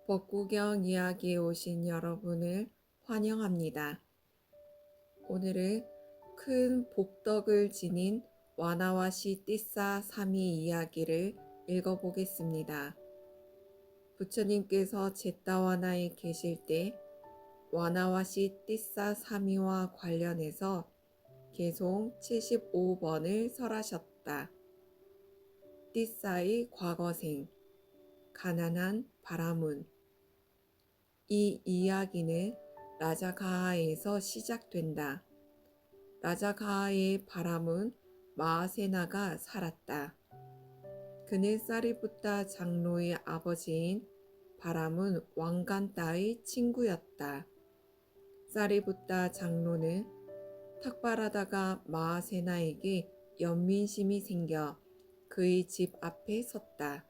벚구경 이야기에 오신 여러분을 환영합니다. 오늘은 큰 복덕을 지닌 와나와시 띠싸 사미 이야기를 읽어보겠습니다. 부처님께서 제타와나에 계실 때 와나와시 띠싸 사미와 관련해서 개송 75번을 설하셨다. 띠싸의 과거생, 가난한 바라문. 이 이야기는 라자가하에서 시작된다. 라자가하의 바람은 마하세나가 살았다. 그는 사리부타 장로의 아버지인 바람은 왕간따의 친구였다. 사리부타 장로는 탁발하다가 마하세나에게 연민심이 생겨 그의 집 앞에 섰다.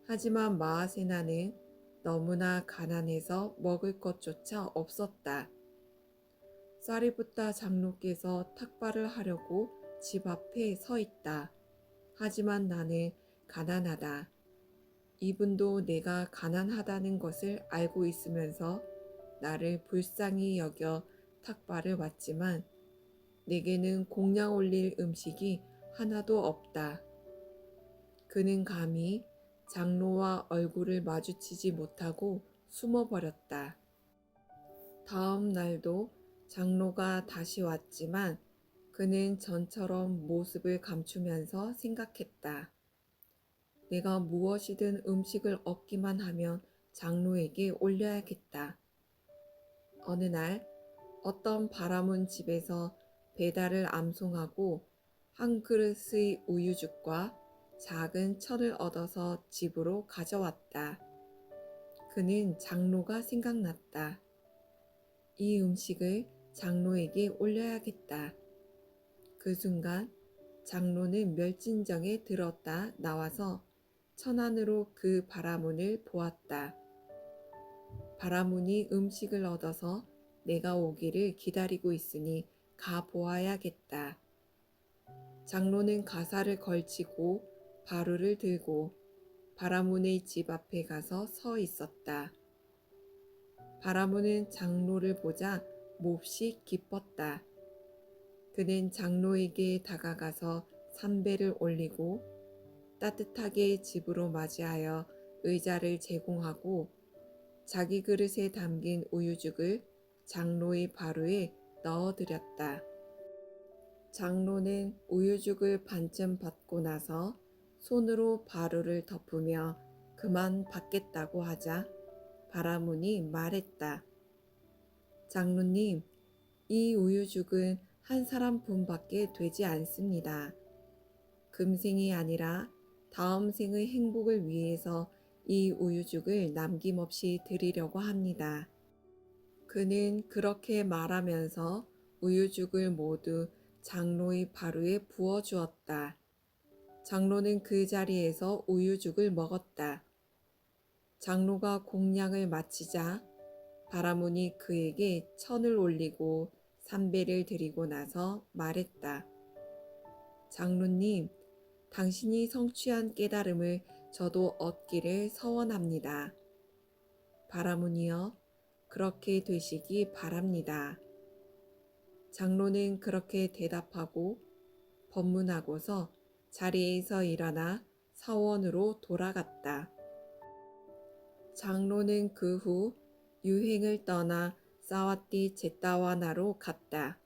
하지만 마하세나는 너무나 가난해서 먹을 것조차 없었다. 사리부타 장로께서 탁발을 하려고 집 앞에 서 있다. 하지만 나는 가난하다. 이분도 내가 가난하다는 것을 알고 있으면서 나를 불쌍히 여겨 탁발을 왔지만 내게는 공양 올릴 음식이 하나도 없다. 그는 감히 장로와 얼굴을 마주치지 못하고 숨어버렸다. 다음 날도 장로가 다시 왔지만 그는 전처럼 모습을 감추면서 생각했다. 내가 무엇이든 음식을 얻기만 하면 장로에게 올려야겠다. 어느 날 어떤 바라문 집에서 배달을 암송하고 한 그릇의 우유죽과 작은 천을 얻어서 집으로 가져왔다. 그는 장로가 생각났다. 이 음식을 장로에게 올려야겠다. 그 순간 장로는 멸진정에 들었다 나와서 천 안으로 그 바라문을 보았다. 바라문이 음식을 얻어서 내가 오기를 기다리고 있으니 가 보아야겠다. 장로는 가사를 걸치고 바루를 들고 바라문의 집 앞에 가서 서 있었다. 바라문은 장로를 보자 몹시 기뻤다. 그는 장로에게 다가가서 삼배를 올리고 따뜻하게 집으로 맞이하여 의자를 제공하고 자기 그릇에 담긴 우유죽을 장로의 바루에 넣어드렸다. 장로는 우유죽을 반쯤 받고 나서 손으로 바루를 덮으며 그만 받겠다고 하자 바라문이 말했다. 장로님, 이 우유죽은 한 사람분밖에 되지 않습니다. 금생이 아니라 다음 생의 행복을 위해서 이 우유죽을 남김없이 드리려고 합니다. 그는 그렇게 말하면서 우유죽을 모두 장로의 바루에 부어 주었다. 장로는 그 자리에서 우유죽을 먹었다. 장로가 공양을 마치자 바라문이 그에게 천을 올리고 삼배를 드리고 나서 말했다. 장로님, 당신이 성취한 깨달음을 저도 얻기를 서원합니다. 바라문이여, 그렇게 되시기 바랍니다. 장로는 그렇게 대답하고 법문하고서 자리에서 일어나 사원으로 돌아갔다. 장로는 그 후 유행을 떠나 사와띠 제타와나로 갔다.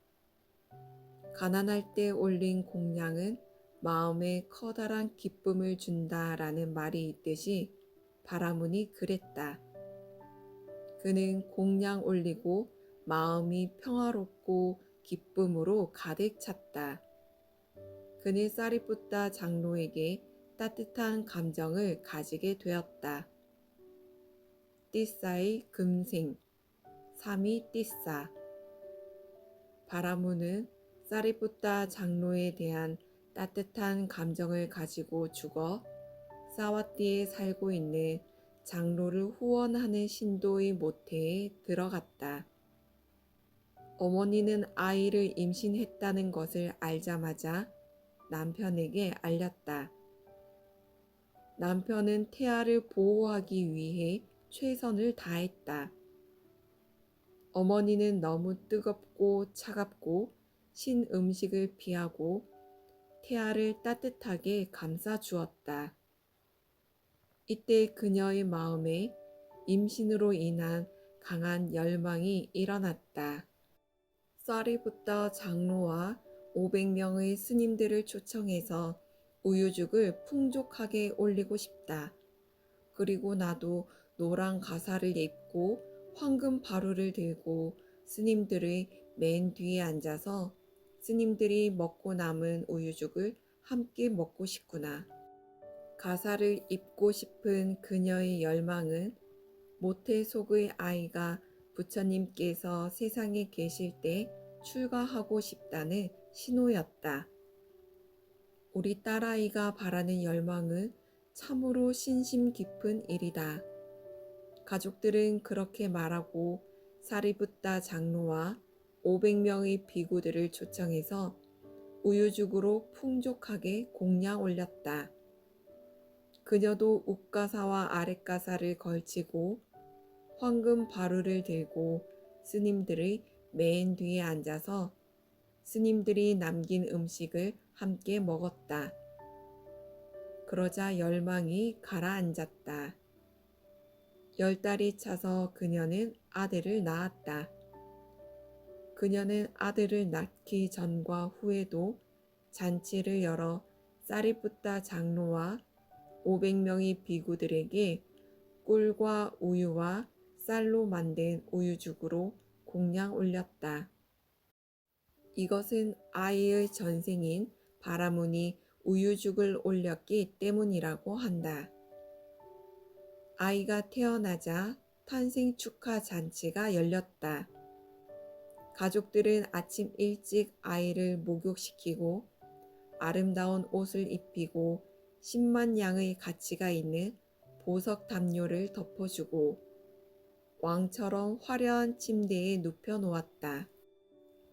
가난할 때 올린 공양은 마음에 커다란 기쁨을 준다라는 말이 있듯이 바라문이 그랬다. 그는 공양 올리고 마음이 평화롭고 기쁨으로 가득 찼다. 그는 사리푸타 장로에게 따뜻한 감정을 가지게 되었다. 띠싸의 금생, 사미 띠싸. 바라문은 사리푸타 장로에 대한 따뜻한 감정을 가지고 죽어 사와띠에 살고 있는 장로를 후원하는 신도의 모태에 들어갔다. 어머니는 아이를 임신했다는 것을 알자마자 남편에게 알렸다. 남편은 태아를 보호하기 위해 최선을 다했다. 어머니는 너무 뜨겁고 차갑고 신 음식을 피하고 태아를 따뜻하게 감싸 주었다. 이때 그녀의 마음에 임신으로 인한 강한 열망이 일어났다. 사리부타 장로와 500명의 스님들을 초청해서 우유죽을 풍족하게 올리고 싶다. 그리고 나도 노란 가사를 입고 황금 바루를 들고 스님들의 맨 뒤에 앉아서 스님들이 먹고 남은 우유죽을 함께 먹고 싶구나. 가사를 입고 싶은 그녀의 열망은 모태속의 아이가 부처님께서 세상에 계실 때 출가하고 싶다는 신호였다. 우리 딸아이가 바라는 열망은 참으로 신심 깊은 일이다. 가족들은 그렇게 말하고 사리부타 장로와 500명의 비구들을 초청해서 우유죽으로 풍족하게 공양 올렸다. 그녀도 윗가사와 아랫가사를 걸치고 황금 바루를 들고 스님들의 맨 뒤에 앉아서 스님들이 남긴 음식을 함께 먹었다. 그러자 열망이 가라앉았다. 10달이 차서 그녀는 아들을 낳았다. 그녀는 아들을 낳기 전과 후에도 잔치를 열어 사리부타 장로와 500명의 비구들에게 꿀과 우유와 쌀로 만든 우유죽으로 공양 올렸다. 이것은 아이의 전생인 바라문이 우유죽을 올렸기 때문이라고 한다. 아이가 태어나자 탄생 축하 잔치가 열렸다. 가족들은 아침 일찍 아이를 목욕시키고 아름다운 옷을 입히고 10만 양의 가치가 있는 보석 담요를 덮어주고 왕처럼 화려한 침대에 눕혀 놓았다.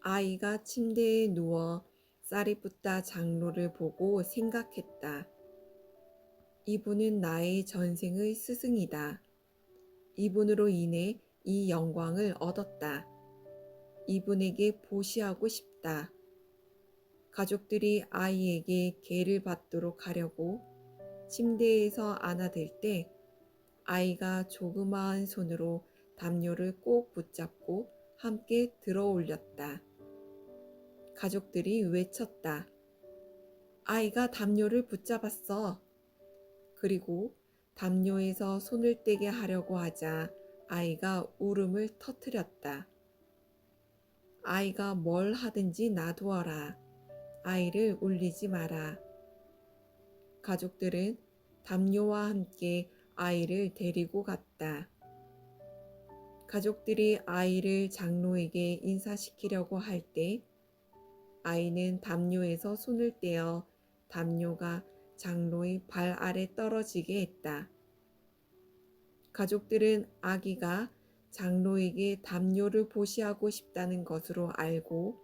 아이가 침대에 누워 사리부타 장로를 보고 생각했다. 이분은 나의 전생의 스승이다. 이분으로 인해 이 영광을 얻었다. 이분에게 보시하고 싶다. 가족들이 아이에게 계를 받도록 하려고 침대에서 안아들 때 아이가 조그마한 손으로 담요를 꼭 붙잡고 함께 들어 올렸다. 가족들이 외쳤다. 아이가 담요를 붙잡았어. 그리고 담요에서 손을 떼게 하려고 하자 아이가 울음을 터뜨렸다. 아이가 뭘 하든지 놔두어라. 아이를 울리지 마라. 가족들은 담요와 함께 아이를 데리고 갔다. 가족들이 아이를 장로에게 인사시키려고 할 때 아이는 담요에서 손을 떼어 담요가 장로의 발 아래 떨어지게 했다. 가족들은 아기가 장로에게 담요를 보시하고 싶다는 것으로 알고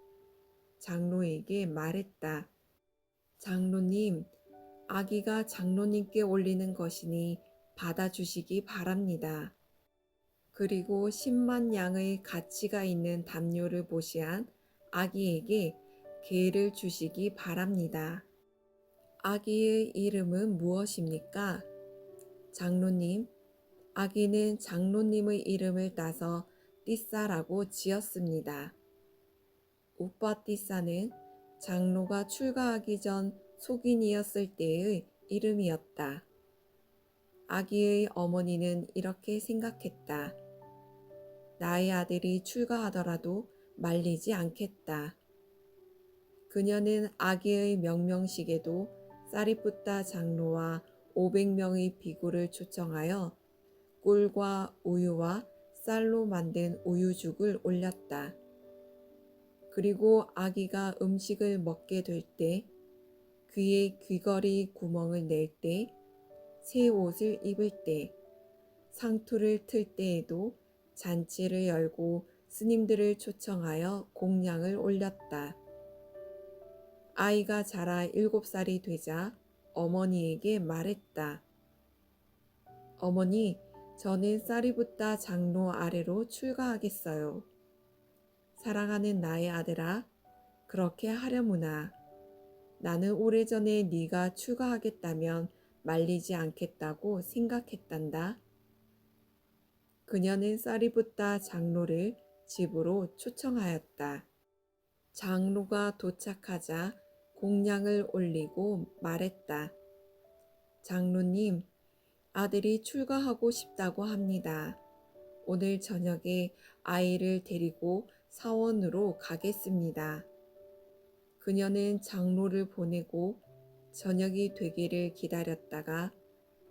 장로에게 말했다. 장로님, 아기가 장로님께 올리는 것이니 받아주시기 바랍니다. 그리고 10만 양의 가치가 있는 담요를 보시한 아기에게 계를 주시기 바랍니다. 아기의 이름은 무엇입니까? 장로님, 아기는 장로님의 이름을 따서 띠사라고 지었습니다. 우빠 띠사는 장로가 출가하기 전 속인이었을 때의 이름이었다. 아기의 어머니는 이렇게 생각했다. 나의 아들이 출가하더라도 말리지 않겠다. 그녀는 아기의 명명식에도 사리부타 장로와 500명의 비구를 초청하여 꿀과 우유와 쌀로 만든 우유죽을 올렸다. 그리고 아기가 음식을 먹게 될 때, 귀의 귀걸이 구멍을 낼 때, 새 옷을 입을 때, 상투를 틀 때에도 잔치를 열고 스님들을 초청하여 공양을 올렸다. 아이가 자라 7살이 되자 어머니에게 말했다. 어머니, 저는 사리붓다 장로 아래로 출가하겠어요. 사랑하는 나의 아들아, 그렇게 하려무나. 나는 오래전에 네가 출가하겠다면 말리지 않겠다고 생각했단다. 그녀는 사리붓다 장로를 집으로 초청하였다. 장로가 도착하자 공양을 올리고 말했다. 장로님, 아들이 출가하고 싶다고 합니다. 오늘 저녁에 아이를 데리고 사원으로 가겠습니다. 그녀는 장로를 보내고 저녁이 되기를 기다렸다가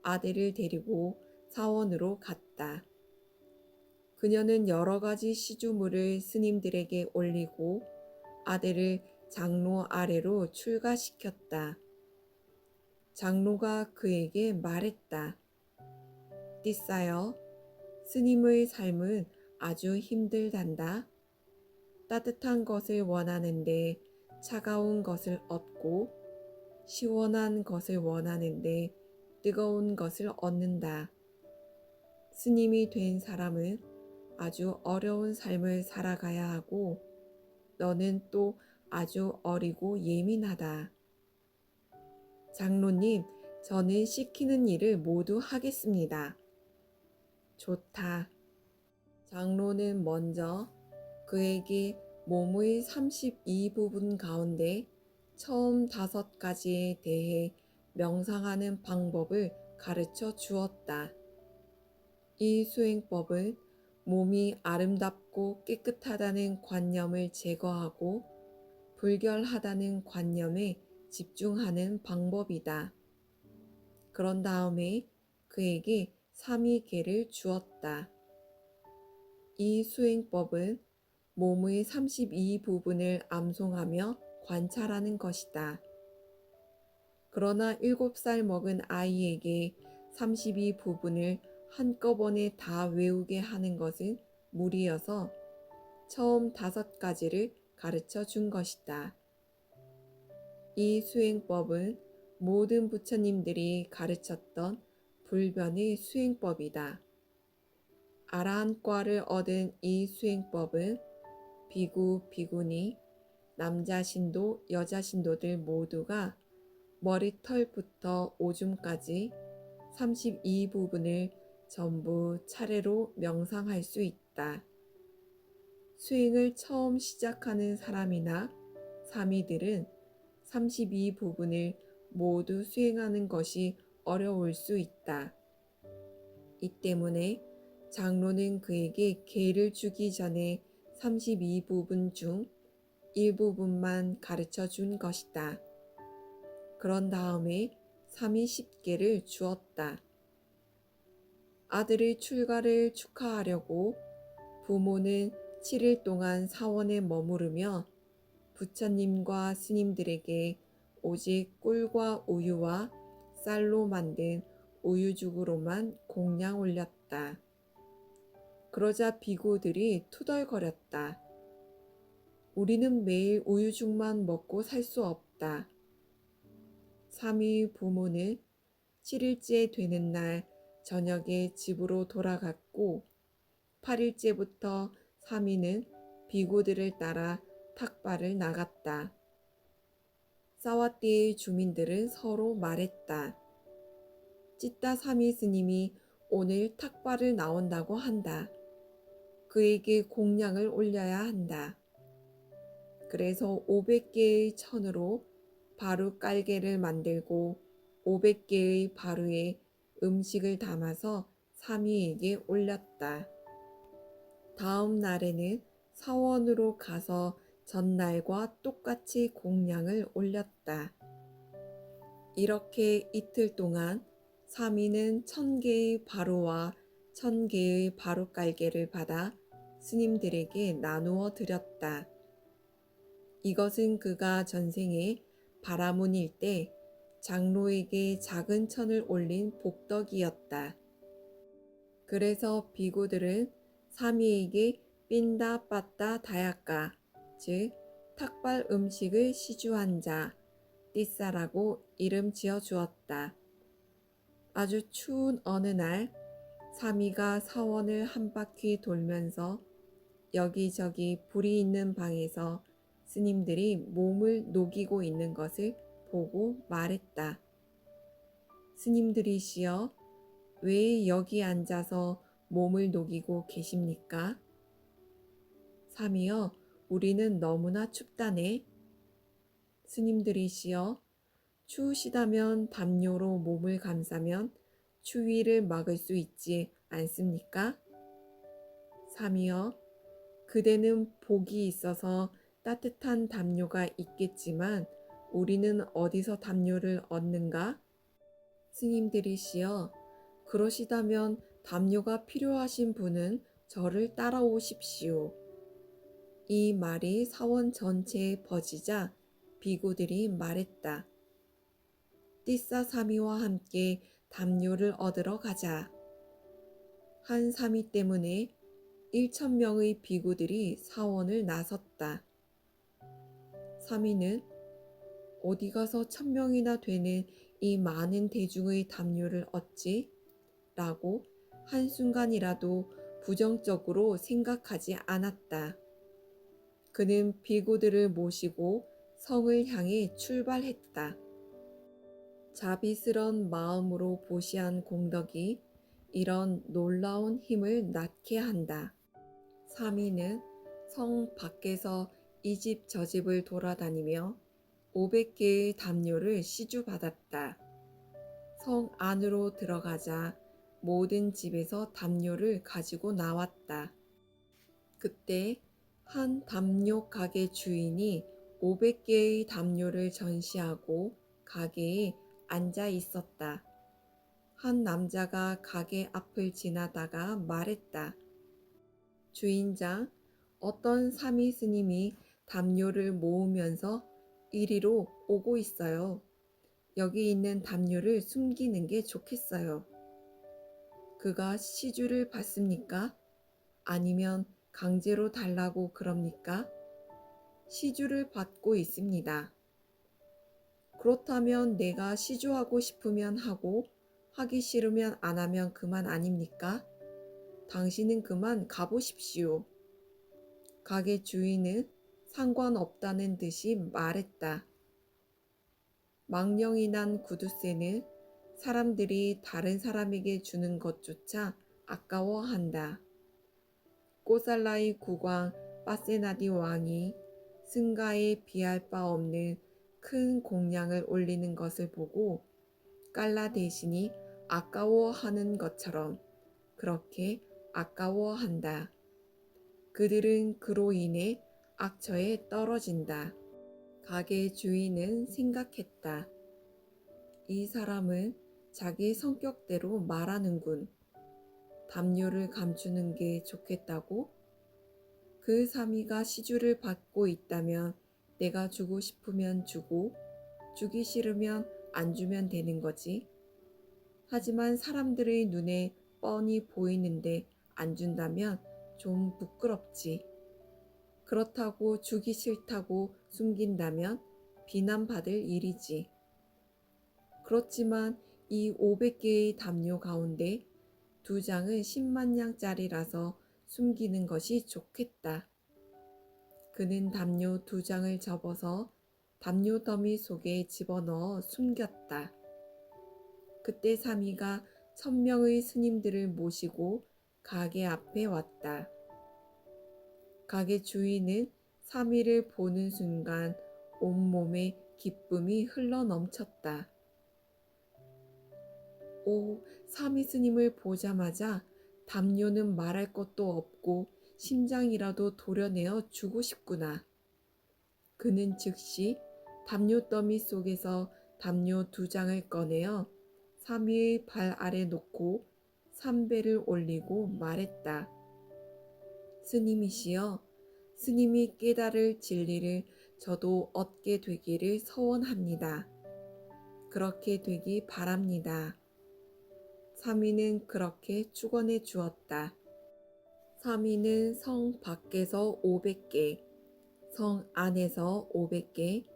아들을 데리고 사원으로 갔다. 그녀는 여러 가지 시주물을 스님들에게 올리고 아들을 장로 아래로 출가시켰다. 장로가 그에게 말했다. 띠싸여, 스님의 삶은 아주 힘들단다. 따뜻한 것을 원하는데 차가운 것을 얻고 시원한 것을 원하는데 뜨거운 것을 얻는다. 스님이 된 사람은 아주 어려운 삶을 살아가야 하고 너는 또 아주 어리고 예민하다. 장로님, 저는 시키는 일을 모두 하겠습니다. 좋다. 장로는 먼저 그에게 몸의 32부분 가운데 처음 5가지에 대해 명상하는 방법을 가르쳐 주었다. 이 수행법은 몸이 아름답고 깨끗하다는 관념을 제거하고 불결하다는 관념에 집중하는 방법이다. 그런 다음에 그에게 삼위계를 주었다. 이 수행법은 몸의 32부분을 암송하며 관찰하는 것이다. 그러나 7살 먹은 아이에게 32부분을 한꺼번에 다 외우게 하는 것은 무리여서 처음 5가지를 가르쳐 준 것이다. 이 수행법은 모든 부처님들이 가르쳤던 불변의 수행법이다. 아라한과를 얻은 이 수행법은 비구, 비구니, 남자 신도, 여자 신도들 모두가 머리털부터 오줌까지 32부분을 전부 차례로 명상할 수 있다. 수행을 처음 시작하는 사람이나 사미들은 32부분을 모두 수행하는 것이 어려울 수 있다. 이 때문에 장로는 그에게 계를 주기 전에 32부분 중 일부분만 가르쳐 준 것이다. 그런 다음에 30개를 주었다. 아들의 출가를 축하하려고 부모는 7일 동안 사원에 머무르며 부처님과 스님들에게 오직 꿀과 우유와 쌀로 만든 우유죽으로만 공양 올렸다. 그러자 비구들이 투덜거렸다. 우리는 매일 우유죽만 먹고 살 수 없다. 삼위 부모는 7일째 되는 날 저녁에 집으로 돌아갔고 8일째부터 삼위는 비구들을 따라 탁발을 나갔다. 사와띠의 주민들은 서로 말했다. 찌따 삼위 스님이 오늘 탁발을 나온다고 한다. 그에게 공양을 올려야 한다. 그래서 500개의 천으로 바루 깔개를 만들고 500개의 바루에 음식을 담아서 삼위에게 올렸다. 다음 날에는 사원으로 가서 전날과 똑같이 공양을 올렸다. 이렇게 이틀 동안 삼위는 1000개의 바루와 1000개의 바루 깔개를 받아 스님들에게 나누어 드렸다. 이것은 그가 전생에 바라문일 때 장로에게 작은 천을 올린 복덕이었다. 그래서 비구들은 삼위에게 삔다 빠따 다야까, 즉 탁발 음식을 시주한 자, 띠싸라고 이름 지어 주었다. 아주 추운 어느 날 사미가 사원을 한 바퀴 돌면서 여기저기 불이 있는 방에서 스님들이 몸을 녹이고 있는 것을 보고 말했다. 스님들이시여, 왜 여기 앉아서 몸을 녹이고 계십니까? 사미여, 우리는 너무나 춥다네. 스님들이시여, 추우시다면 담요로 몸을 감싸면 추위를 막을 수 있지 않습니까? 사미여, 그대는 복이 있어서 따뜻한 담요가 있겠지만 우리는 어디서 담요를 얻는가? 스님들이시여, 그러시다면 담요가 필요하신 분은 저를 따라오십시오. 이 말이 사원 전체에 퍼지자 비구들이 말했다. 띠싸사미와 함께 담요를 얻으러 가자. 한 사미 때문에 1,000명의 비구들이 사원을 나섰다. 사미는 어디 가서 1,000명이나 되는 이 많은 대중의 담요를 얻지? 라고 한순간이라도 부정적으로 생각하지 않았다. 그는 비구들을 모시고 성을 향해 출발했다. 자비스런 마음으로 보시한 공덕이 이런 놀라운 힘을 낳게 한다. 사미는 성 밖에서 이 집 저 집을 돌아다니며 500개의 담요를 시주받았다. 성 안으로 들어가자 모든 집에서 담요를 가지고 나왔다. 그때 한 담요 가게 주인이 500개의 담요를 전시하고 가게에 앉아 있었다. 한 남자가 가게 앞을 지나다가 말했다. 주인장, 어떤 사미 스님이 담요를 모으면서 이리로 오고 있어요. 여기 있는 담요를 숨기는 게 좋겠어요. 그가 시주를 받습니까? 아니면 강제로 달라고 그럽니까? 시주를 받고 있습니다. 그렇다면 내가 시주하고 싶으면 하고 하기 싫으면 안 하면 그만 아닙니까? 당신은 그만 가보십시오. 가게 주인은 상관없다는 듯이 말했다. 망령이 난 구두쇠는 사람들이 다른 사람에게 주는 것조차 아까워한다. 꼬살라이 국왕 빠세나디 왕이 승가에 비할 바 없는 큰 공량을 올리는 것을 보고 깔라 대신이 아까워하는 것처럼 그렇게 아까워한다. 그들은 그로 인해 악처에 떨어진다. 가게 주인은 생각했다. 이 사람은 자기 성격대로 말하는군. 담요를 감추는 게 좋겠다고? 그 사미가 시주를 받고 있다면 내가 주고 싶으면 주고 주기 싫으면 안 주면 되는 거지. 하지만 사람들의 눈에 뻔히 보이는데 안 준다면 좀 부끄럽지. 그렇다고 주기 싫다고 숨긴다면 비난받을 일이지. 그렇지만 이 500개의 담요 가운데 2장은 10만 냥짜리라서 숨기는 것이 좋겠다. 그는 담요 2장을 접어서 담요 더미 속에 집어넣어 숨겼다. 그때 사미가 1,000명의 스님들을 모시고 가게 앞에 왔다. 가게 주인은 사미를 보는 순간 온몸에 기쁨이 흘러넘쳤다. 오, 사미 스님을 보자마자 담요는 말할 것도 없고 심장이라도 도려내어 주고 싶구나. 그는 즉시 담요 더미 속에서 담요 2장을 꺼내어 사미의 발 아래 놓고 3배를 올리고 말했다. 스님이시여, 스님이 깨달을 진리를 저도 얻게 되기를 서원합니다. 그렇게 되기 바랍니다. 사미는 그렇게 축원해 주었다. 사미는 성 밖에서 500개, 성 안에서 500개,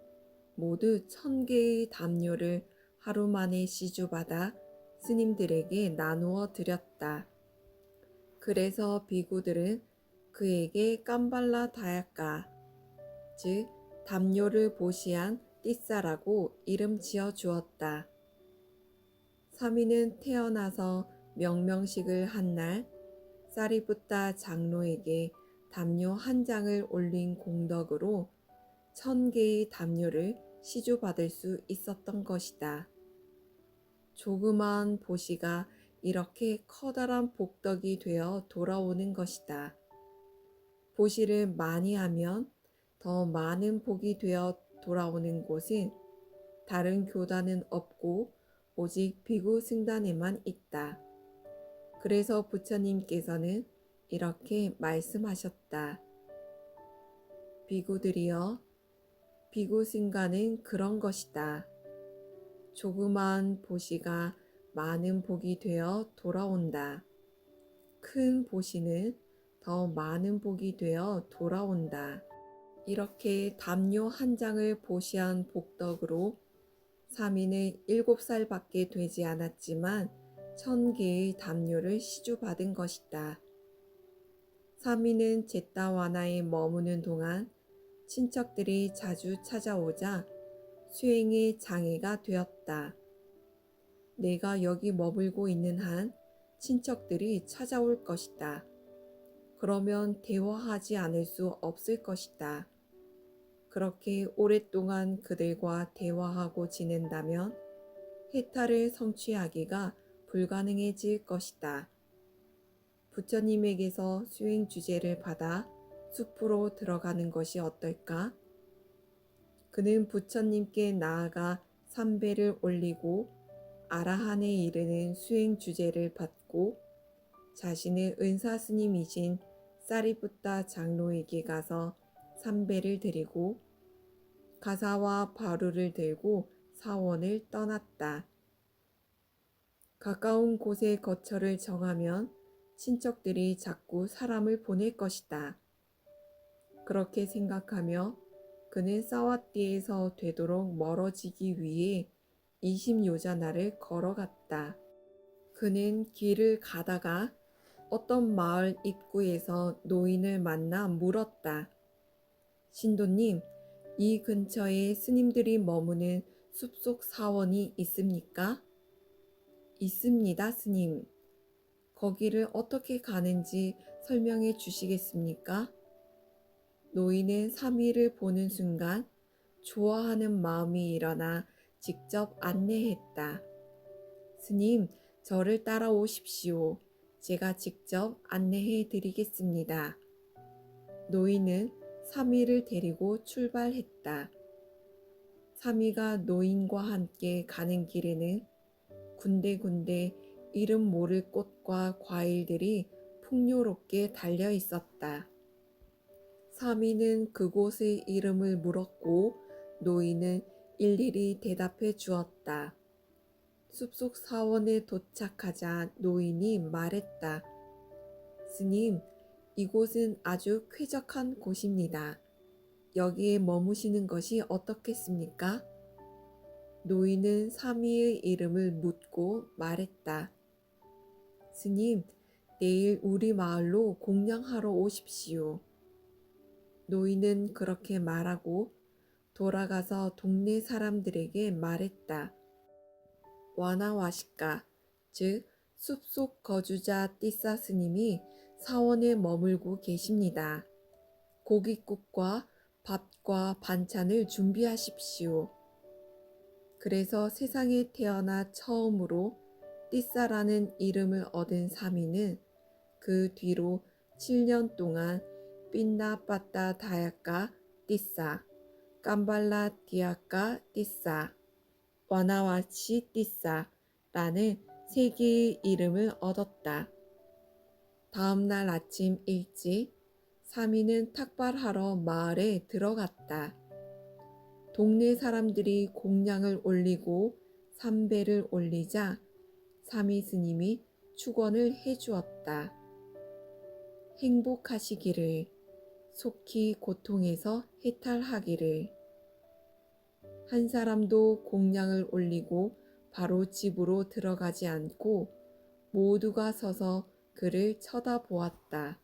모두 1,000개의 담요를 하루 만에 시주받아 스님들에게 나누어 드렸다. 그래서 비구들은 그에게 깜발라 다약가, 즉 담요를 보시한 띠사라고 이름 지어 주었다. 사미는 태어나서 명명식을 한 날 사리붓다 장로에게 담요 한 장을 올린 공덕으로 1000개의 담요를 시주받을 수 있었던 것이다. 조그마한 보시가 이렇게 커다란 복덕이 되어 돌아오는 것이다. 보시를 많이 하면 더 많은 복이 되어 돌아오는 곳은 다른 교단은 없고 오직 비구 승단에만 있다. 그래서 부처님께서는 이렇게 말씀하셨다. 비구들이여, 비구 승가는 그런 것이다. 조그마한 보시가 많은 복이 되어 돌아온다. 큰 보시는 더 많은 복이 되어 돌아온다. 이렇게 담요 한 장을 보시한 복덕으로 사미는 7살밖에 되지 않았지만 1000개의 담요를 시주받은 것이다. 사미는 제타와나에 머무는 동안 친척들이 자주 찾아오자 수행에 장애가 되었다. 내가 여기 머물고 있는 한 친척들이 찾아올 것이다. 그러면 대화하지 않을 수 없을 것이다. 그렇게 오랫동안 그들과 대화하고 지낸다면 해탈을 성취하기가 불가능해질 것이다. 부처님에게서 수행 주제를 받아 숲으로 들어가는 것이 어떨까? 그는 부처님께 나아가 삼배를 올리고 아라한에 이르는 수행 주제를 받고 자신의 은사 스님이신 사리붓다 장로에게 가서 삼배를 드리고 가사와 바루를 들고 사원을 떠났다. 가까운 곳에 거처를 정하면 친척들이 자꾸 사람을 보낼 것이다. 그렇게 생각하며 그는 사와띠에서 되도록 멀어지기 위해 20요자나를 걸어갔다. 그는 길을 가다가 어떤 마을 입구에서 노인을 만나 물었다. 신도님, 이 근처에 스님들이 머무는 숲속 사원이 있습니까? 있습니다, 스님. 거기를 어떻게 가는지 설명해 주시겠습니까? 노인은 사미를 보는 순간 좋아하는 마음이 일어나 직접 안내했다. 스님, 저를 따라오십시오. 제가 직접 안내해 드리겠습니다. 노인은 사미를 데리고 출발했다. 사미가 노인과 함께 가는 길에는 군데군데 이름 모를 꽃과 과일들이 풍요롭게 달려 있었다. 사미는 그곳의 이름을 물었고 노인은 일일이 대답해 주었다. 숲속 사원에 도착하자 노인이 말했다. 스님, 이곳은 아주 쾌적한 곳입니다. 여기에 머무시는 것이 어떻겠습니까? 노인은 사미의 이름을 묻고 말했다. 스님, 내일 우리 마을로 공양하러 오십시오. 노인은 그렇게 말하고 돌아가서 동네 사람들에게 말했다. 와나와시카, 즉 숲속 거주자 띠사 스님이 사원에 머물고 계십니다. 고깃국과 밥과 반찬을 준비하십시오. 그래서 세상에 태어나 처음으로 띠사라는 이름을 얻은 사미는 그 뒤로 7년 동안 삔나빠따 다야까 띠사, 깜발라 디아까 띠사, 와나와시 띠사라는 세 개의 이름을 얻었다. 다음 날 아침 일찍 사미는 탁발하러 마을에 들어갔다. 동네 사람들이 공양을 올리고 삼배를 올리자 사미 스님이 축원을 해주었다. 행복하시기를, 속히 고통에서 해탈하기를. 한 사람도 공양을 올리고 바로 집으로 들어가지 않고 모두가 서서 그를 쳐다보았다.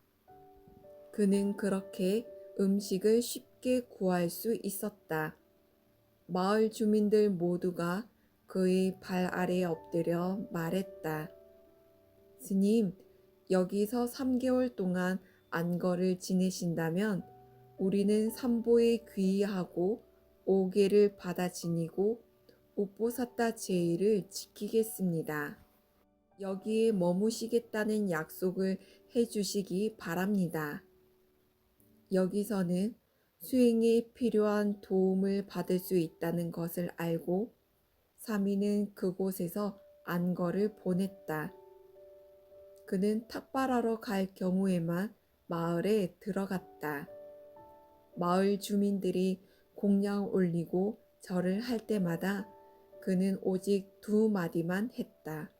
그는 그렇게 음식을 쉽게 구할 수 있었다. 마을 주민들 모두가 그의 발 아래 엎드려 말했다. 스님, 여기서 3개월 동안 안거를 지내신다면 우리는 삼보에 귀의하고 5개를 받아 지니고 우포사타 제의를 지키겠습니다. 여기에 머무시겠다는 약속을 해주시기 바랍니다. 여기서는 수행에 필요한 도움을 받을 수 있다는 것을 알고 사미는 그곳에서 안거를 보냈다. 그는 탁발하러 갈 경우에만 마을에 들어갔다. 마을 주민들이 공양 올리고 절을 할 때마다 그는 오직 2마디만 했다.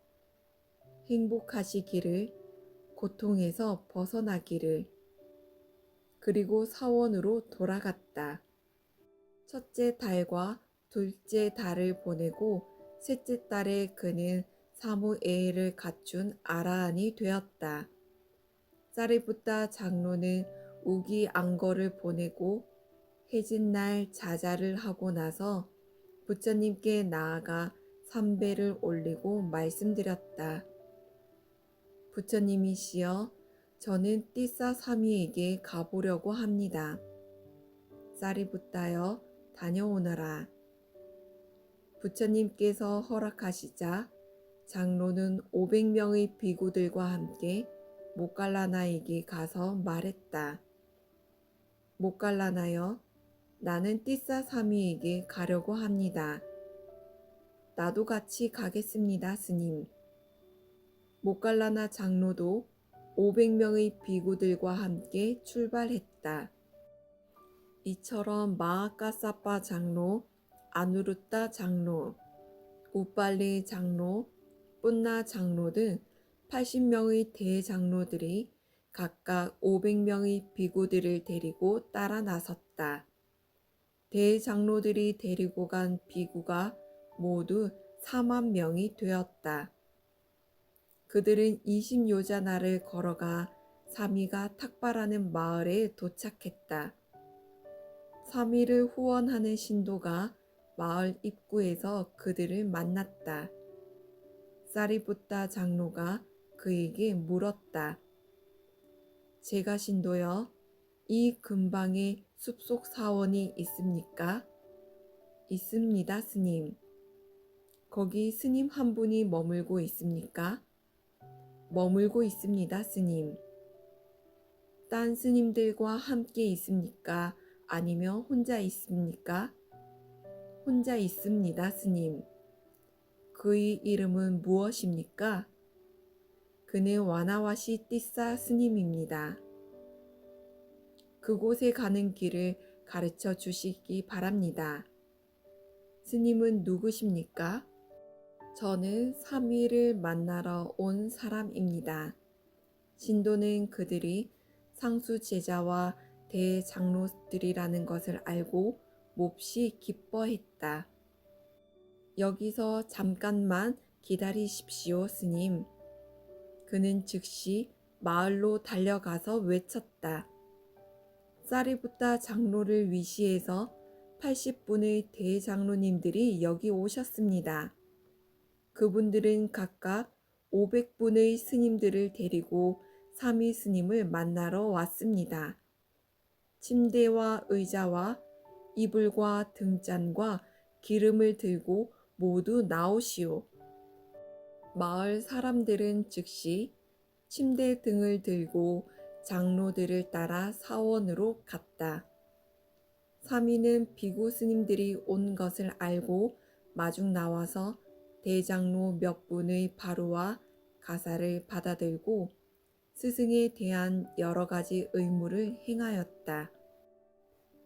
행복하시기를, 고통에서 벗어나기를. 그리고 사원으로 돌아갔다. 첫째 달과 둘째 달을 보내고 셋째 달에 그는 사무엘을 갖춘 아라한이 되었다. 사리부타 장로는 우기 안거를 보내고 해진 날 자자를 하고 나서 부처님께 나아가 삼배를 올리고 말씀드렸다. 부처님이시여, 저는 띠싸 사미에게 가보려고 합니다. 사리부타여, 다녀오너라. 부처님께서 허락하시자 장로는 500명의 비구들과 함께 모칼라나에게 가서 말했다. 모칼라나여, 나는 띠싸 사미에게 가려고 합니다. 나도 같이 가겠습니다, 스님. 모칼라나 장로도 500명의 비구들과 함께 출발했다. 이처럼 마하카사파 장로, 아누루타 장로, 우빨리 장로, 뿐나 장로 등 80명의 대장로들이 각각 500명의 비구들을 데리고 따라 나섰다. 대장로들이 데리고 간 비구가 모두 4만 명이 되었다. 그들은 20요자나를 걸어가 사미가 탁발하는 마을에 도착했다. 사미를 후원하는 신도가 마을 입구에서 그들을 만났다. 사리부타 장로가 그에게 물었다. 제가 신도여, 이 근방에 숲속 사원이 있습니까? 있습니다, 스님. 거기 스님 한 분이 머물고 있습니까? 머물고 있습니다, 스님. 딴 스님들과 함께 있습니까? 아니면 혼자 있습니까? 혼자 있습니다, 스님. 그의 이름은 무엇입니까? 그는 와나와시 띠싸 스님입니다. 그곳에 가는 길을 가르쳐 주시기 바랍니다. 스님은 누구십니까? 저는 사미를 만나러 온 사람입니다. 신도는 그들이 상수 제자와 대장로들이라는 것을 알고 몹시 기뻐했다. 여기서 잠깐만 기다리십시오, 스님. 그는 즉시 마을로 달려가서 외쳤다. 사리부타 장로를 위시해서 80분의 대장로님들이 여기 오셨습니다. 그분들은 각각 500분의 스님들을 데리고 사미 스님을 만나러 왔습니다. 침대와 의자와 이불과 등잔과 기름을 들고 모두 나오시오. 마을 사람들은 즉시 침대 등을 들고 장로들을 따라 사원으로 갔다. 사미는 비구 스님들이 온 것을 알고 마중 나와서 대장로 몇 분의 바루와 가사를 받아들고 스승에 대한 여러 가지 의무를 행하였다.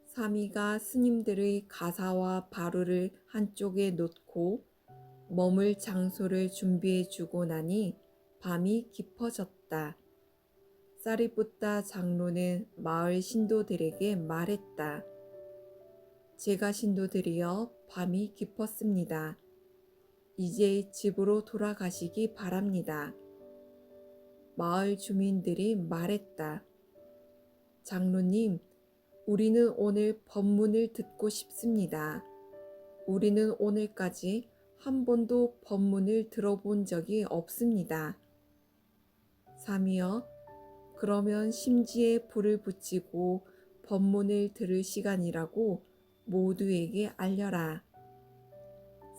사미가 스님들의 가사와 바루를 한쪽에 놓고 머물 장소를 준비해 주고 나니 밤이 깊어졌다. 사리부타 장로는 마을 신도들에게 말했다. 제가 신도들이여, 밤이 깊었습니다. 이제 집으로 돌아가시기 바랍니다. 마을 주민들이 말했다. 장로님, 우리는 오늘 법문을 듣고 싶습니다. 우리는 오늘까지 한 번도 법문을 들어본 적이 없습니다. 삼이여, 그러면 심지에 불을 붙이고 법문을 들을 시간이라고 모두에게 알려라.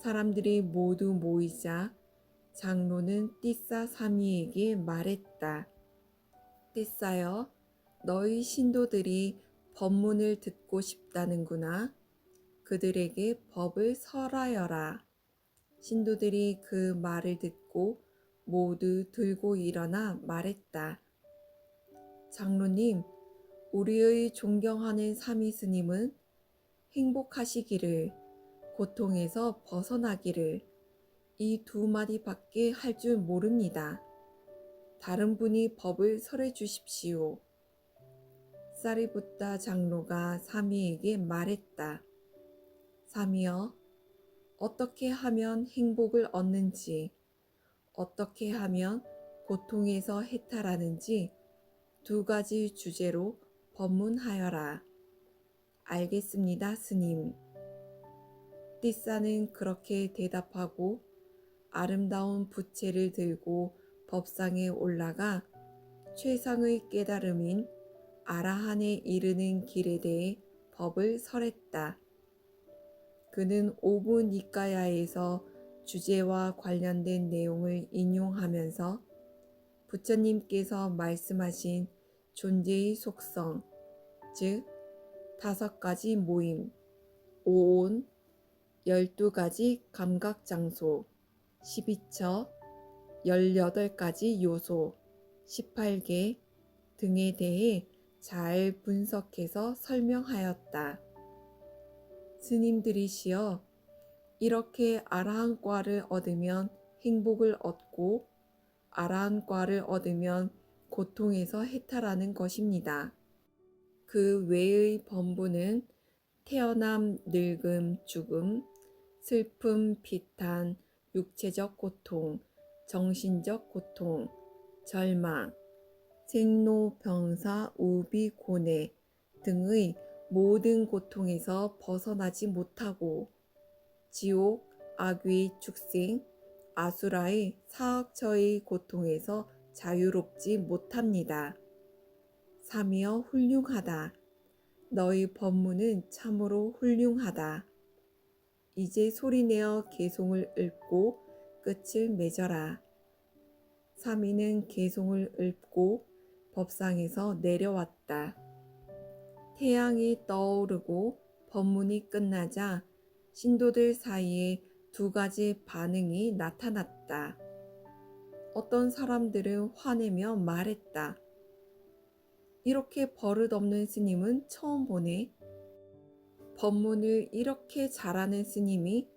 사람들이 모두 모이자 장로는 띠싸 삼이에게 말했다. 띠싸여, 너희 신도들이 법문을 듣고 싶다는구나. 그들에게 법을 설하여라. 신도들이 그 말을 듣고 모두 들고 일어나 말했다. 장로님, 우리의 존경하는 삼위 스님은 행복하시기를, 고통에서 벗어나기를 이 두 마디밖에 할 줄 모릅니다. 다른 분이 법을 설해 주십시오. 사리부타 장로가 삼위에게 말했다. 삼위여, 어떻게 하면 행복을 얻는지, 어떻게 하면 고통에서 해탈하는지 두 가지 주제로 법문하여라. 알겠습니다, 스님. 띠싸는 그렇게 대답하고 아름다운 부채를 들고 법상에 올라가 최상의 깨달음인 아라한에 이르는 길에 대해 법을 설했다. 그는 오부 니까야에서 주제와 관련된 내용을 인용하면서 부처님께서 말씀하신 존재의 속성, 즉 5가지 모임, 오온, 12가지 감각장소, 12처, 18가지 요소, 18개 등에 대해 잘 분석해서 설명하였다. 스님들이시여, 이렇게 아라한과를 얻으면 행복을 얻고 아라한과를 얻으면 고통에서 해탈하는 것입니다. 그 외의 범부는 태어남, 늙음, 죽음, 슬픔, 비탄, 육체적 고통, 정신적 고통, 절망, 생로병사, 우비, 고뇌 등의 모든 고통에서 벗어나지 못하고 지옥, 악귀, 축생, 아수라의 사악처의 고통에서 자유롭지 못합니다. 삼이여 훌륭하다. 너희 법문은 참으로 훌륭하다. 이제 소리내어 개송을 읊고 끝을 맺어라. 삼이는 개송을 읊고 법상에서 내려왔다. 태양이 떠오르고 법문이 끝나자 신도들 사이에 2가지 반응이 나타났다. 어떤 사람들은 화내며 말했다. 이렇게 버릇없는 스님은 처음 보네. 법문을 이렇게 잘하는 스님이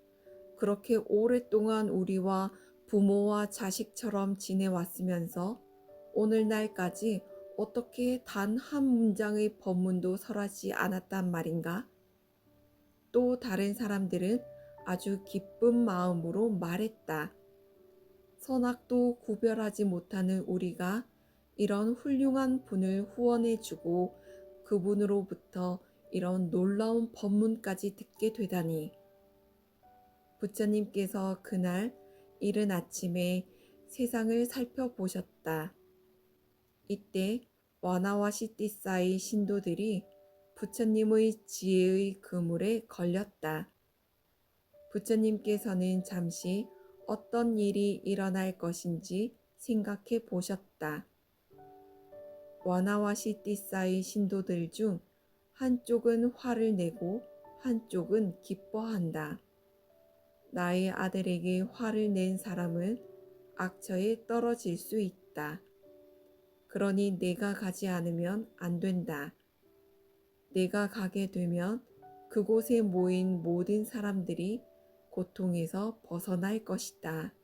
그렇게 오랫동안 우리와 부모와 자식처럼 지내왔으면서 오늘날까지 어떻게 단 한 문장의 법문도 설하지 않았단 말인가? 또 다른 사람들은 아주 기쁜 마음으로 말했다. 선악도 구별하지 못하는 우리가 이런 훌륭한 분을 후원해주고 그분으로부터 이런 놀라운 법문까지 듣게 되다니. 부처님께서 그날 이른 아침에 세상을 살펴보셨다. 이때 와나와시띠사의 신도들이 부처님의 지혜의 그물에 걸렸다. 부처님께서는 잠시 어떤 일이 일어날 것인지 생각해 보셨다. 와나와시띠사의 신도들 중 한쪽은 화를 내고 한쪽은 기뻐한다. 나의 아들에게 화를 낸 사람은 악처에 떨어질 수 있다. 그러니 내가 가지 않으면 안 된다. 내가 가게 되면 그곳에 모인 모든 사람들이 고통에서 벗어날 것이다.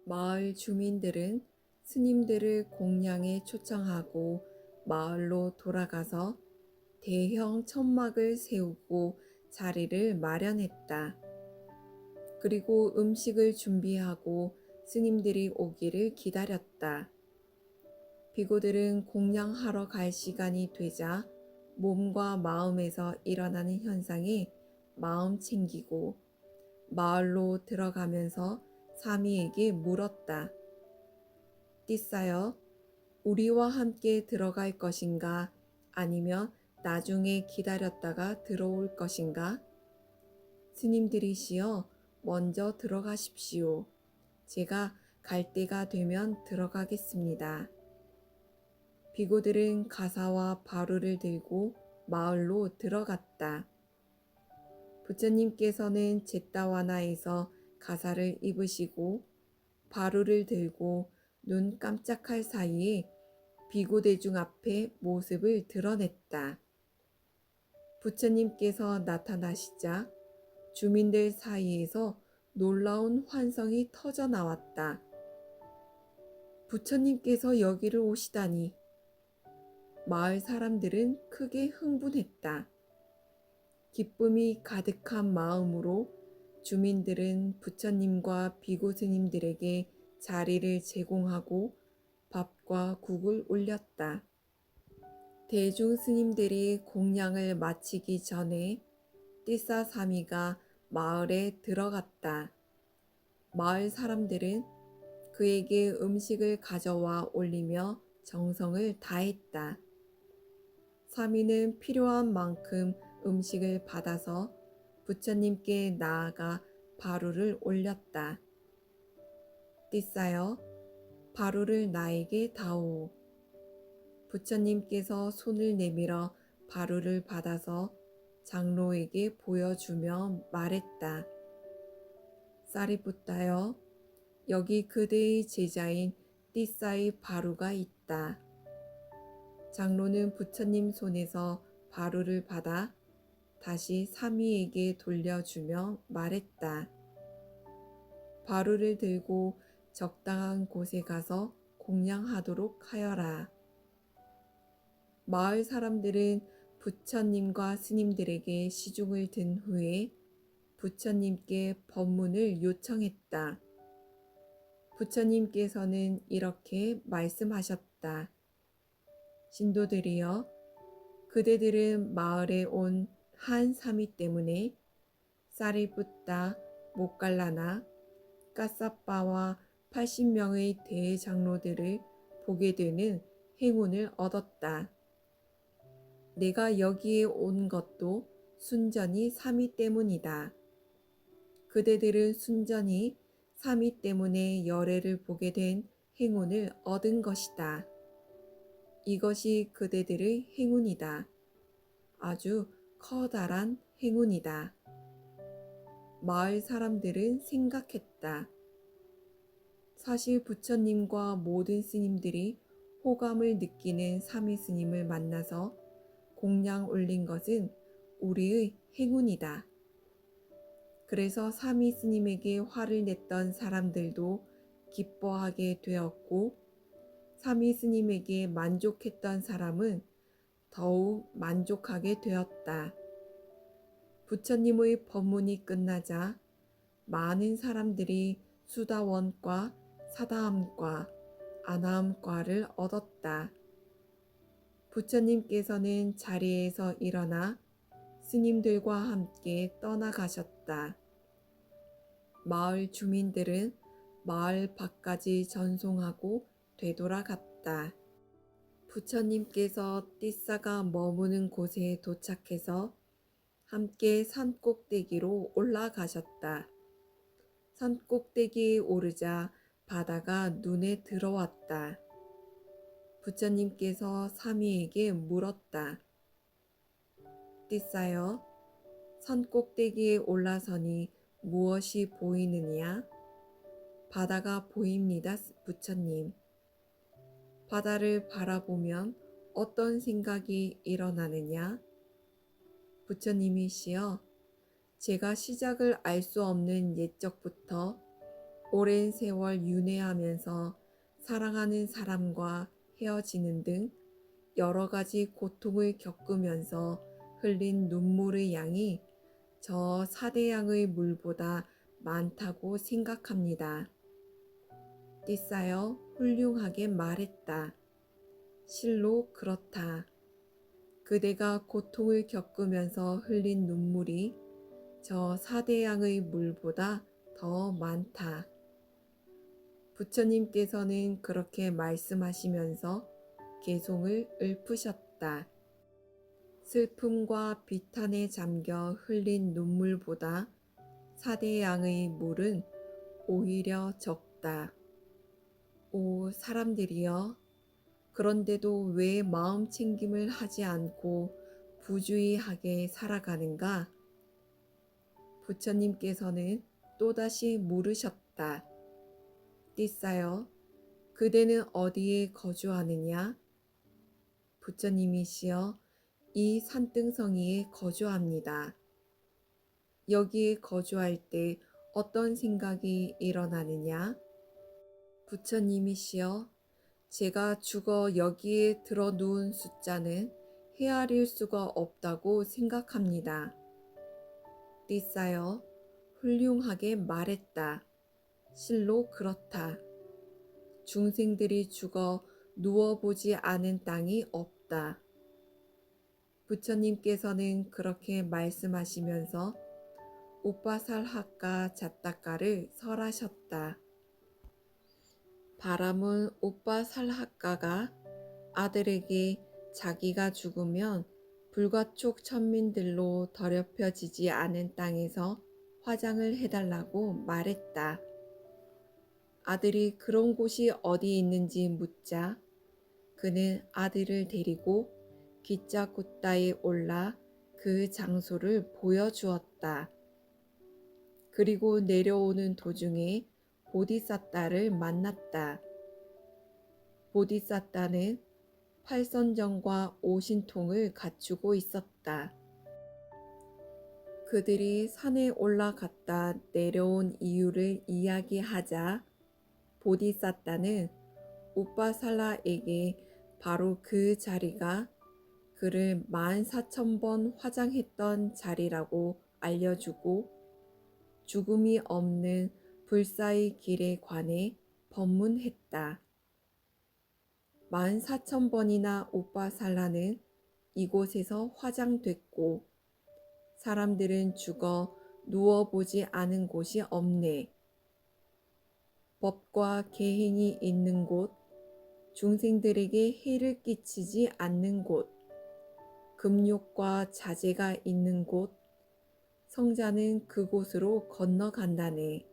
마을 주민들은 스님들을 공양에 초청하고 마을로 돌아가서 대형 천막을 세우고 자리를 마련했다. 그리고 음식을 준비하고 스님들이 오기를 기다렸다. 비구들은 공양하러 갈 시간이 되자 몸과 마음에서 일어나는 현상에 마음 챙기고 마을로 들어가면서 사미에게 물었다. 띠싸여, 우리와 함께 들어갈 것인가? 아니면 나중에 기다렸다가 들어올 것인가? 스님들이시여, 먼저 들어가십시오. 제가 갈 때가 되면 들어가겠습니다. 비구들은 가사와 바루를 들고 마을로 들어갔다. 부처님께서는 제타와나에서 가사를 입으시고 바루를 들고 눈 깜짝할 사이에 비구 대중 앞에 모습을 드러냈다. 부처님께서 나타나시자 주민들 사이에서 놀라운 환성이 터져 나왔다. 부처님께서 여기를 오시다니. 마을 사람들은 크게 흥분했다. 기쁨이 가득한 마음으로 주민들은 부처님과 비구 스님들에게 자리를 제공하고 밥과 국을 올렸다. 대중 스님들이 공양을 마치기 전에 띠싸 사미가 마을에 들어갔다. 마을 사람들은 그에게 음식을 가져와 올리며 정성을 다했다. 사미는 필요한 만큼 음식을 받아서 부처님께 나아가 바루를 올렸다. 띠싸여, 바루를 나에게 다오. 부처님께서 손을 내밀어 바루를 받아서 장로에게 보여주며 말했다. 사리푸타여, 여기 그대의 제자인 띠싸의 바루가 있다. 장로는 부처님 손에서 바루를 받아 다시 사미에게 돌려주며 말했다. 바루를 들고 적당한 곳에 가서 공양하도록 하여라. 마을 사람들은 부처님과 스님들에게 시중을 든 후에 부처님께 법문을 요청했다. 부처님께서는 이렇게 말씀하셨다. 신도들이여, 그대들은 마을에 온 한 사미 때문에 사리푸타, 모칼라나, 까사빠와 80명의 대장로들을 보게 되는 행운을 얻었다. 내가 여기에 온 것도 순전히 사미 때문이다. 그대들은 순전히 사미 때문에 열애를 보게 된 행운을 얻은 것이다. 이것이 그대들의 행운이다. 아주 커다란 행운이다. 마을 사람들은 생각했다. 사실 부처님과 모든 스님들이 호감을 느끼는 사미 스님을 만나서 공양 올린 것은 우리의 행운이다. 그래서 사미 스님에게 화를 냈던 사람들도 기뻐하게 되었고, 사미 스님에게 만족했던 사람은 더욱 만족하게 되었다. 부처님의 법문이 끝나자 많은 사람들이 수다원과 사다함과 아나함과를 얻었다. 부처님께서는 자리에서 일어나 스님들과 함께 떠나가셨다. 마을 주민들은 마을 밖까지 전송하고 되돌아갔다. 부처님께서 띠싸가 머무는 곳에 도착해서 함께 산꼭대기로 올라가셨다. 산꼭대기에 오르자 바다가 눈에 들어왔다. 부처님께서 사미에게 물었다. 띠싸여, 산꼭대기에 올라서니 무엇이 보이느냐? 바다가 보입니다, 부처님. 바다를 바라보면 어떤 생각이 일어나느냐? 부처님이시여, 제가 시작을 알 수 없는 옛적부터 오랜 세월 윤회하면서 사랑하는 사람과 헤어지는 등 여러 가지 고통을 겪으면서 흘린 눈물의 양이 저 사대양의 물보다 많다고 생각합니다. 띠싸여 훌륭하게 말했다. 실로 그렇다. 그대가 고통을 겪으면서 흘린 눈물이 저 사대양의 물보다 더 많다. 부처님께서는 그렇게 말씀하시면서 개송을 읊으셨다. 슬픔과 비탄에 잠겨 흘린 눈물보다 사대양의 물은 오히려 적다. 오 사람들이여, 그런데도 왜 마음 챙김을 하지 않고 부주의하게 살아가는가? 부처님께서는 또다시 물으셨다. 띠싸여, 그대는 어디에 거주하느냐? 부처님이시여, 이 산등성이에 거주합니다. 여기에 거주할 때 어떤 생각이 일어나느냐? 부처님이시여, 제가 죽어 여기에 들어 누운 숫자는 헤아릴 수가 없다고 생각합니다. 띠싸여, 훌륭하게 말했다. 실로 그렇다. 중생들이 죽어 누워보지 않은 땅이 없다. 부처님께서는 그렇게 말씀하시면서 우빠살하까 자타카를 설하셨다. 바람은 우빠살하까가 아들에게 자기가 죽으면 불가촉 천민들로 더럽혀지지 않은 땅에서 화장을 해달라고 말했다. 아들이 그런 곳이 어디 있는지 묻자 그는 아들을 데리고 기짜굿다에 올라 그 장소를 보여주었다. 그리고 내려오는 도중에 보디사타를 만났다. 보디사타는 팔선정과 오신통을 갖추고 있었다. 그들이 산에 올라갔다 내려온 이유를 이야기하자 보디사타는 우빠살라에게 바로 그 자리가 그를 14,000번 화장했던 자리라고 알려주고 죽음이 없는 불사의 길에 관해 법문했다. 14,000번이나 우빠살라는 이곳에서 화장됐고 사람들은 죽어 누워보지 않은 곳이 없네. 법과 계행이 있는 곳, 중생들에게 해를 끼치지 않는 곳, 금욕과 자제가 있는 곳, 성자는 그곳으로 건너간다네.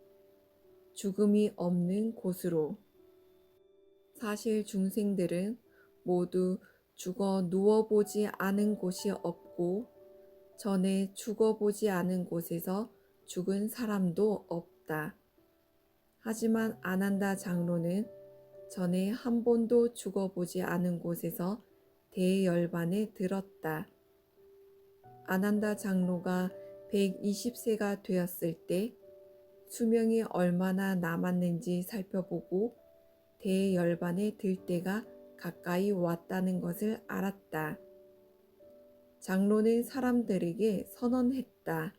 죽음이 없는 곳으로. 사실 중생들은 모두 죽어 누워보지 않은 곳이 없고 전에 죽어보지 않은 곳에서 죽은 사람도 없다. 하지만 아난다 장로는 전에 한 번도 죽어보지 않은 곳에서 대열반에 들었다. 아난다 장로가 120세가 되었을 때 수명이 얼마나 남았는지 살펴보고 대열반에 들 때가 가까이 왔다는 것을 알았다. 장로는 사람들에게 선언했다.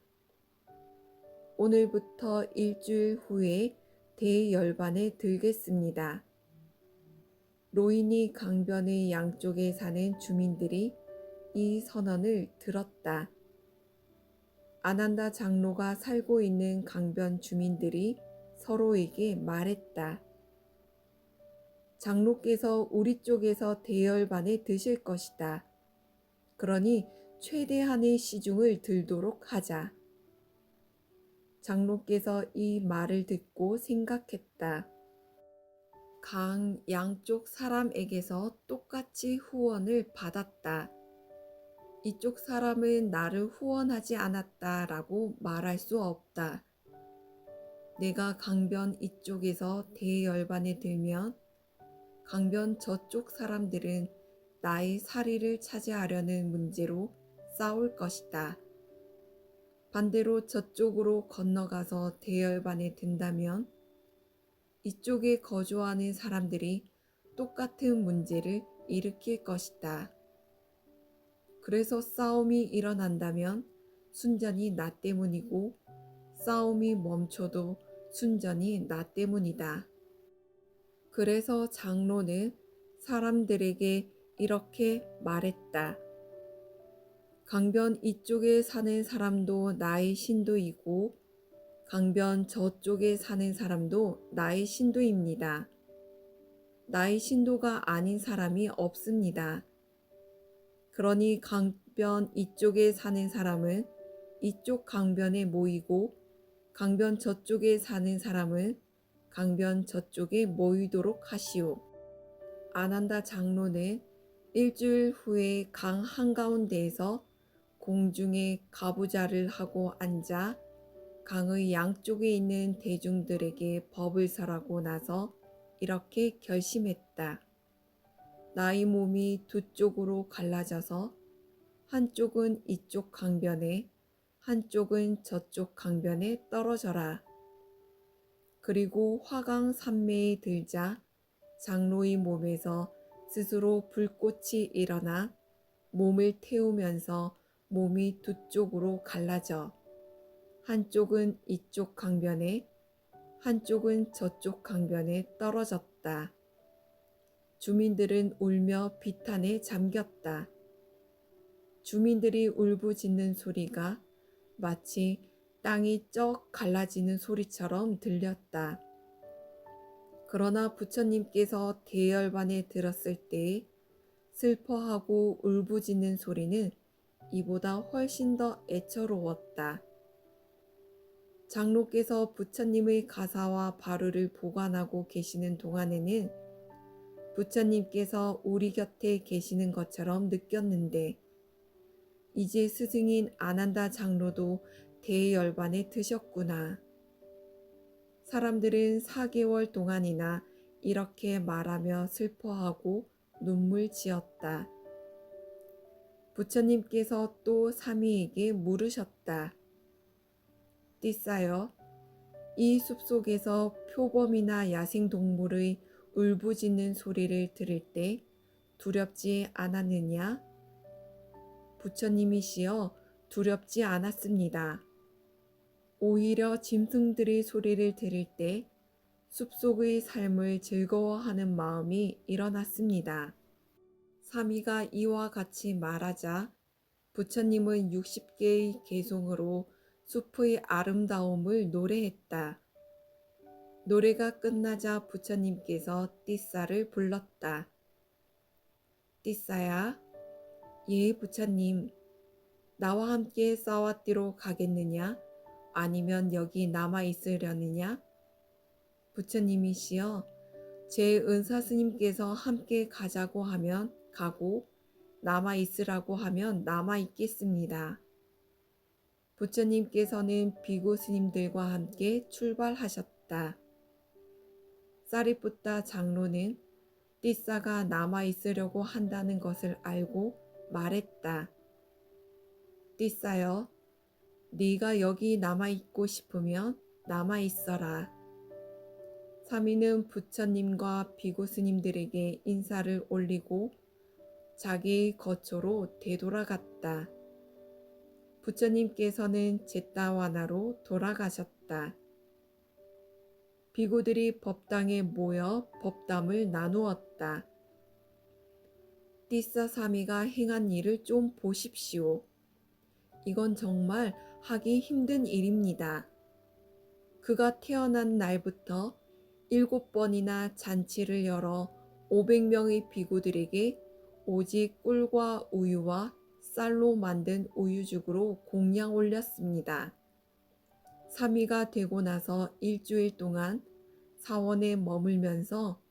오늘부터 일주일 후에 대열반에 들겠습니다. 로히니 강변의 양쪽에 사는 주민들이 이 선언을 들었다. 아난다 장로가 살고 있는 강변 주민들이 서로에게 말했다. 장로께서 우리 쪽에서 대열반에 드실 것이다. 그러니 최대한의 시중을 들도록 하자. 장로께서 이 말을 듣고 생각했다. 강 양쪽 사람에게서 똑같이 후원을 받았다. 이쪽 사람은 나를 후원하지 않았다라고 말할 수 없다. 내가 강변 이쪽에서 대열반에 들면 강변 저쪽 사람들은 나의 사리를 차지하려는 문제로 싸울 것이다. 반대로 저쪽으로 건너가서 대열반에 든다면 이쪽에 거주하는 사람들이 똑같은 문제를 일으킬 것이다. 그래서 싸움이 일어난다면 순전히 나 때문이고 싸움이 멈춰도 순전히 나 때문이다. 그래서 장로는 사람들에게 이렇게 말했다. 강변 이쪽에 사는 사람도 나의 신도이고 강변 저쪽에 사는 사람도 나의 신도입니다. 나의 신도가 아닌 사람이 없습니다. 그러니 강변 이쪽에 사는 사람은 이쪽 강변에 모이고 강변 저쪽에 사는 사람은 강변 저쪽에 모이도록 하시오. 아난다 장로는 일주일 후에 강 한가운데에서 공중에 가부좌를 하고 앉아 강의 양쪽에 있는 대중들에게 법을 설하고 나서 이렇게 결심했다. 나의 몸이 두 쪽으로 갈라져서 한쪽은 이쪽 강변에 한쪽은 저쪽 강변에 떨어져라. 그리고 화강 산매에 들자 장로의 몸에서 스스로 불꽃이 일어나 몸을 태우면서 몸이 두 쪽으로 갈라져 한쪽은 이쪽 강변에 한쪽은 저쪽 강변에 떨어졌다. 주민들은 울며 비탄에 잠겼다. 주민들이 울부짖는 소리가 마치 땅이 쩍 갈라지는 소리처럼 들렸다. 그러나 부처님께서 대열반에 들었을 때 슬퍼하고 울부짖는 소리는 이보다 훨씬 더 애처로웠다. 장로께서 부처님의 가사와 바루를 보관하고 계시는 동안에는 부처님께서 우리 곁에 계시는 것처럼 느꼈는데 이제 스승인 아난다 장로도 대열반에 드셨구나. 사람들은 4개월 동안이나 이렇게 말하며 슬퍼하고 눈물 지었다. 부처님께서 또 사미에게 물으셨다. 띠싸여, 이 숲속에서 표범이나 야생동물의 울부짖는 소리를 들을 때 두렵지 않았느냐? 부처님이시여 두렵지 않았습니다. 오히려 짐승들의 소리를 들을 때 숲속의 삶을 즐거워하는 마음이 일어났습니다. 사미가 이와 같이 말하자 부처님은 60개의 개송으로 숲의 아름다움을 노래했다. 노래가 끝나자 부처님께서 띠싸를 불렀다. 띠싸야, 예 부처님, 나와 함께 사와띠로 가겠느냐? 아니면 여기 남아 있으려느냐? 부처님이시여, 제 은사스님께서 함께 가자고 하면 가고 남아 있으라고 하면 남아 있겠습니다. 부처님께서는 비구 스님들과 함께 출발하셨다. 사리푸타 장로는 띠싸가 남아 있으려고 한다는 것을 알고 말했다. 띠싸여, 네가 여기 남아 있고 싶으면 남아 있어라. 사미는 부처님과 비구 스님들에게 인사를 올리고 자기의 거처로 되돌아갔다. 부처님께서는 제타와나로 돌아가셨다. 비구들이 법당에 모여 법담을 나누었다. 띠싸 사미가 행한 일을 좀 보십시오. 이건 정말 하기 힘든 일입니다. 그가 태어난 날부터 7번이나 잔치를 열어 500명의 비구들에게 오직 꿀과 우유와 쌀로 만든 우유죽으로 공양 올렸습니다. 3위가 되고 나서 일주일 동안 사원에 머물면서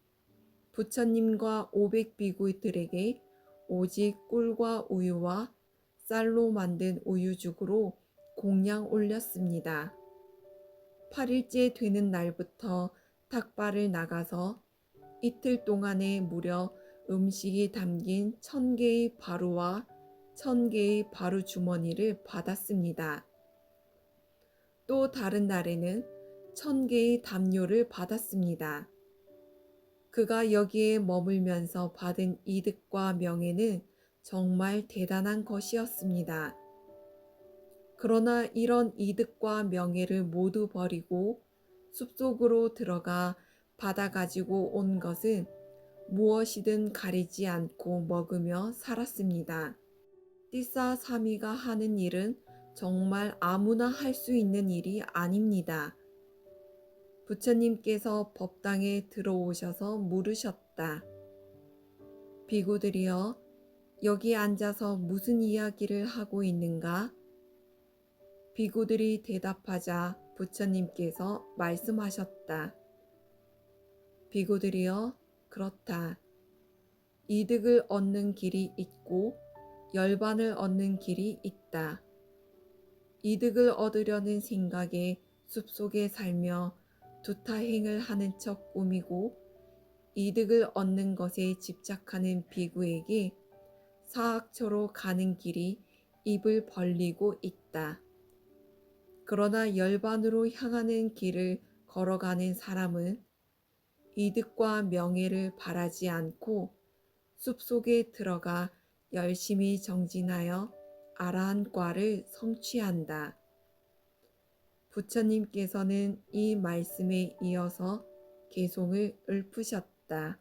부처님과 500비구들에게 오직 꿀과 우유와 쌀로 만든 우유죽으로 공양 올렸습니다. 8일째 되는 날부터 탁발을 나가서 이틀 동안에 무려 음식이 담긴 1000개의 바루와 1000개의 바루 주머니를 받았습니다. 또 다른 날에는 1000개의 담요를 받았습니다. 그가 여기에 머물면서 받은 이득과 명예는 정말 대단한 것이었습니다. 그러나 이런 이득과 명예를 모두 버리고 숲속으로 들어가 받아 가지고 온 것은 무엇이든 가리지 않고 먹으며 살았습니다. 띠싸사미가 하는 일은 정말 아무나 할 수 있는 일이 아닙니다. 부처님께서 법당에 들어오셔서 물으셨다. 비구들이여, 여기 앉아서 무슨 이야기를 하고 있는가? 비구들이 대답하자 부처님께서 말씀하셨다. 비구들이여, 그렇다. 이득을 얻는 길이 있고 열반을 얻는 길이 있다. 이득을 얻으려는 생각에 숲속에 살며 두타행을 하는 척 꾸미고 이득을 얻는 것에 집착하는 비구에게 사악처로 가는 길이 입을 벌리고 있다. 그러나 열반으로 향하는 길을 걸어가는 사람은 이득과 명예를 바라지 않고 숲속에 들어가 열심히 정진하여 아라한과를 성취한다. 부처님께서는 이 말씀에 이어서 개송을 읊으셨다.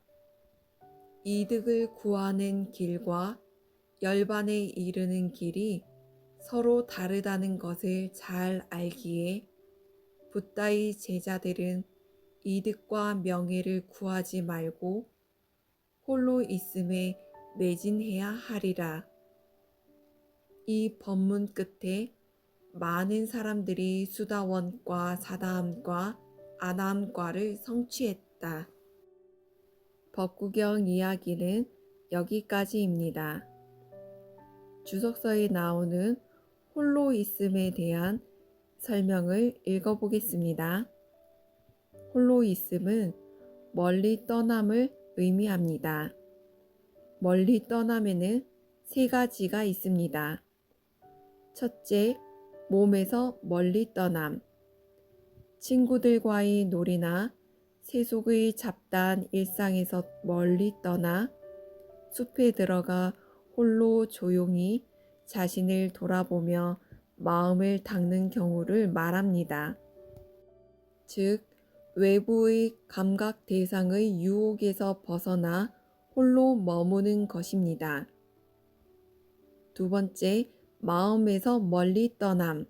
이득을 구하는 길과 열반에 이르는 길이 서로 다르다는 것을 잘 알기에 붓다의 제자들은 이득과 명예를 구하지 말고 홀로 있음에 매진해야 하리라. 이 법문 끝에 많은 사람들이 수다원과 사다함과 아나함과를 성취했다. 법구경 이야기는 여기까지입니다. 주석서에 나오는 홀로 있음에 대한 설명을 읽어보겠습니다. 홀로 있음은 멀리 떠남을 의미합니다. 멀리 떠남에는 세 가지가 있습니다. 첫째, 몸에서 멀리 떠남. 친구들과의 놀이나 세속의 잡다한 일상에서 멀리 떠나 숲에 들어가 홀로 조용히 자신을 돌아보며 마음을 닦는 경우를 말합니다. 즉, 외부의 감각 대상의 유혹에서 벗어나 홀로 머무는 것입니다. 두 번째, 마음에서 멀리 떠남.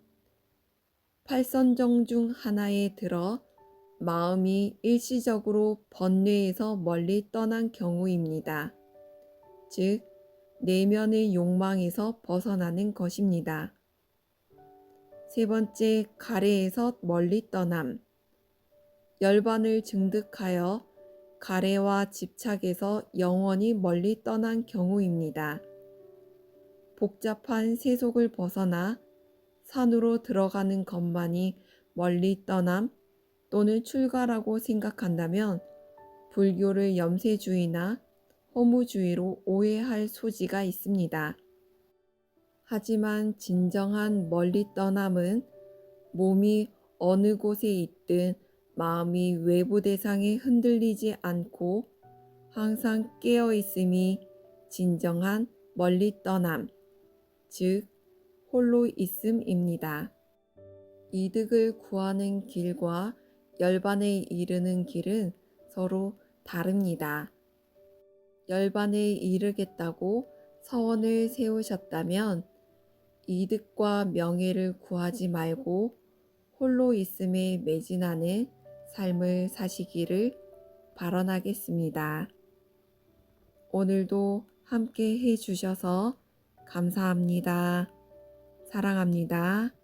팔선정 중 하나에 들어 마음이 일시적으로 번뇌에서 멀리 떠난 경우입니다. 즉, 내면의 욕망에서 벗어나는 것입니다. 세 번째, 가래에서 멀리 떠남. 열반을 증득하여 가래와 집착에서 영원히 멀리 떠난 경우입니다. 복잡한 세속을 벗어나 산으로 들어가는 것만이 멀리 떠남 또는 출가라고 생각한다면 불교를 염세주의나 허무주의로 오해할 소지가 있습니다. 하지만 진정한 멀리 떠남은 몸이 어느 곳에 있든 마음이 외부 대상에 흔들리지 않고 항상 깨어 있음이 진정한 멀리 떠남, 즉 홀로 있음입니다. 이득을 구하는 길과 열반에 이르는 길은 서로 다릅니다. 열반에 이르겠다고 서원을 세우셨다면 이득과 명예를 구하지 말고 홀로 있음에 매진하는 삶을 사시기를 발언하겠습니다. 오늘도 함께 해주셔서 감사합니다. 사랑합니다.